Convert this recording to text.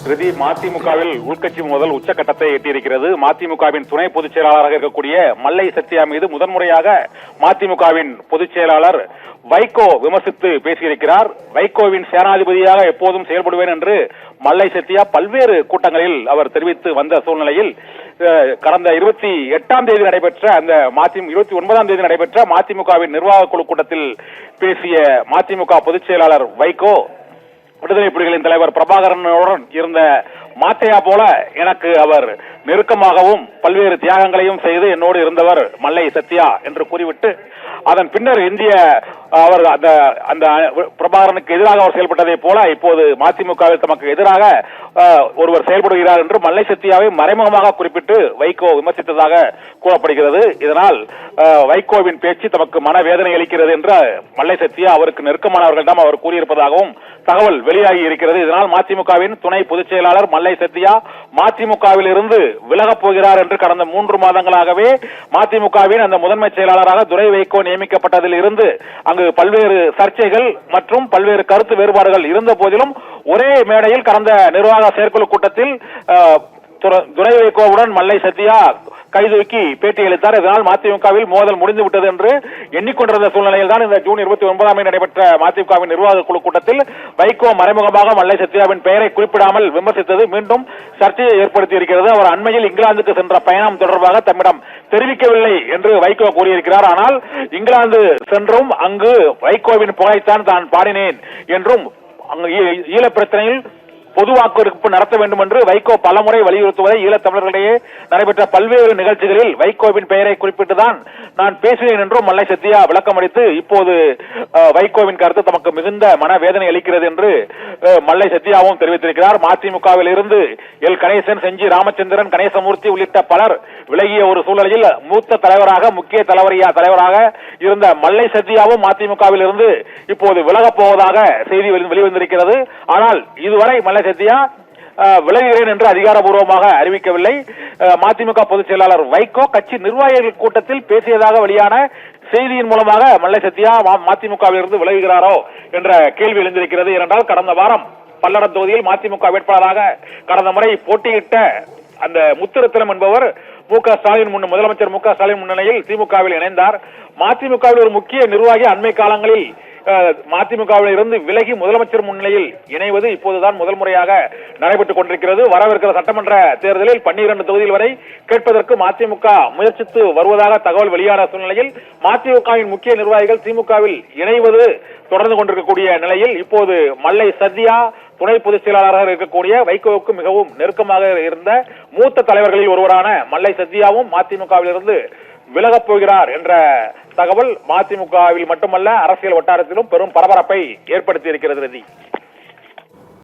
பிரதி மதிமுகவில் உள்கட்சி மோதல் உச்சகட்டத்தை எட்டியிருக்கிறது. மதிமுகவின் துணை பொதுச் செயலாளராக இருக்கக்கூடிய மல்லை சத்யா மீது முதன்முறையாக மதிமுகவின் பொதுச் செயலாளர் வைகோ விமர்சித்து பேசியிருக்கிறார். வைகோவின் சேனாதிபதியாக எப்போதும் செயல்படுவேன் என்று மல்லை சத்யா பல்வேறு கூட்டங்களில் அவர் தெரிவித்து வந்த சூழ்நிலையில் கடந்த 28ஆம் தேதி நடைபெற்ற அந்த 29ஆம் தேதி நடைபெற்ற மதிமுகவின் நிர்வாக குழு கூட்டத்தில் பேசிய மதிமுக பொதுச் செயலாளர் வைகோ, விடுதலை புலிகளின் தலைவர் பிரபாகரனுடன் இருந்த மாத்தையா போல எனக்கு அவர் நெருக்கமாகவும் பல்வேறு தியாகங்களையும் செய்து என்னோடு இருந்தவர் மல்லை சத்யா என்று கூறிவிட்டு, அதன் பின்னர் அவர் அந்த பிரபாகரனுக்கு எதிராக அவர் செயல்பட்டதை போல இப்போது மதிமுகவில் தமக்கு எதிராக ஒருவர் செயல்படுகிறார் என்று மல்லை சத்யாவை மறைமுகமாக குறிப்பிட்டு வைகோ விமர்சித்ததாக கூறப்படுகிறது. இதனால் வைகோவின் பேச்சு தமக்கு மனவேதனை அளிக்கிறது என்று மல்லை சத்யா அவருக்கு நெருக்கமானவர்களிடம் அவர் கூறியிருப்பதாகவும் தகவல் வெளியாகி இருக்கிறது. இதனால் மதிமுகவின் துணை பொதுச் செயலாளர் மல்லை சத்யா மதிமுகவில் இருந்து விலகப் போகிறார் என்று கடந்த 3 மாதங்களாகவே மதிமுகவின் அந்த முதன்மை செயலாளராக துரை வைகோ நியமிக்கப்பட்டதில் இருந்து அங்கு பல்வேறு சர்ச்சைகள் மற்றும் பல்வேறு கருத்து வேறுபாடுகள் இருந்த போதிலும் ஒரே மேடையில் கடந்த நிர்வாக செயற்குழு கூட்டத்தில் துரை வைகோவுடன் மல்லை சத்யா கைதூக்கி பேட்டியளித்தார். இதனால் மதிமுகவில் மோதல் முடிந்து விட்டது என்று எண்ணிக்கொண்டிருந்த சூழ்நிலையில் தான் இந்த ஜூன் 29ஆம் தேதி நடைபெற்ற மதிமுகவின் நிர்வாக குழு கூட்டத்தில் வைகோ மறைமுகமாக மல்லை சத்யாவின் பெயரை குறிப்பிடாமல் விமர்சித்தது மீண்டும் சர்ச்சையை ஏற்படுத்தி இருக்கிறது. அவர் அண்மையில் இங்கிலாந்துக்கு சென்ற பயணம் தொடர்பாக தம்மிடம் தெரிவிக்கவில்லை என்று வைகோ கூறியிருக்கிறார். ஆனால் இங்கிலாந்து சென்றும் அங்கு வைகோவின் புகழைத்தான் தான் பாடினேன் என்றும் ஈழ பிரச்சனையில் பொது வாக்கெடுப்பு நடத்த வேண்டும் என்று வைகோ பலமுறை வலியுறுத்துவதை ஈழத்தமிழர்களிடையே நடைபெற்ற பல்வேறு நிகழ்ச்சிகளில் வைகோவின் பெயரை குறிப்பிட்டுதான் நான் பேசினேன் என்றும் மல்லை சத்யா விளக்கம் அளித்து, இப்போது வைகோவின் கருத்து தமக்கு மிகுந்த மனவேதனை அளிக்கிறது என்று மல்லை சத்யாவும் தெரிவித்திருக்கிறார். மதிமுகவில் இருந்து எல் கணேசன், செஞ்சி ராமச்சந்திரன், கணேசமூர்த்தி உள்ளிட்ட பலர் விலகிய ஒரு சூழலில் மூத்த தலைவராக முக்கிய தலைவராக இருந்த மல்லை சத்யாவும் மதிமுகவில் இருந்து இப்போது விலகப் போவதாக செய்தி வெளிவந்திருக்கிறது. ஆனால் இதுவரை மல்லை சத்யா விலகுகிறேன் என்று அதிகாரப்பூர்வமாக அறிவிக்கவில்லை. மதிமுக பொதுச் செயலாளர் வைகோ கட்சி நிர்வாகிகள் கூட்டத்தில் பேசியதாக வெளியான செய்தியின் மூலமாக மல்லை சத்யா மதிமுகவில் இருந்து விலகுகிறாரோ என்ற கேள்வி எழுந்திருக்கிறது. ஏனென்றால் கடந்த வாரம் பல்லடம் தொகுதியில் மதிமுக வேட்பாளராக கடந்த முறை போட்டியிட்ட அந்த முத்துரத்தினம் என்பவர் முதலமைச்சர் மு க ஸ்டாலின் முன்னிலையில் திமுகவில் இணைந்தார். மதிமுகவில் ஒரு முக்கிய நிர்வாகி அண்மை காலங்களில் மதிமுகவில் இருந்து விலகி முதலமைச்சர் முன்னிலையில் இணைவது இப்போதுதான் முதல் முறையாக நடைபெற்றுக் கொண்டிருக்கிறது. வரவிருக்கிற சட்டமன்ற தேர்தலில் 12 தொகுதியில் வரை கேட்பதற்கு மதிமுக முயற்சித்து வருவதாக தகவல் வெளியான சூழ்நிலையில் மதிமுகவின் முக்கிய நிர்வாகிகள் திமுகவில் இணைவது தொடர்ந்து கொண்டிருக்கக்கூடிய நிலையில் இப்போது மல்லை சத்யா துணை பொதுச் செயலாளராக இருக்கக்கூடிய வைகோவுக்கு மிகவும் நெருக்கமாக இருந்த மூத்த தலைவர்களில் ஒருவரான மல்லை சத்யாவும் மதிமுகவில் இருந்து விலகப் போகிறார் என்ற தகவல் மதிமுகவில் மட்டுமல்ல அரசியல் வட்டாரத்திலும் பெரும் பரபரப்பை ஏற்படுத்தி இருக்கிறது.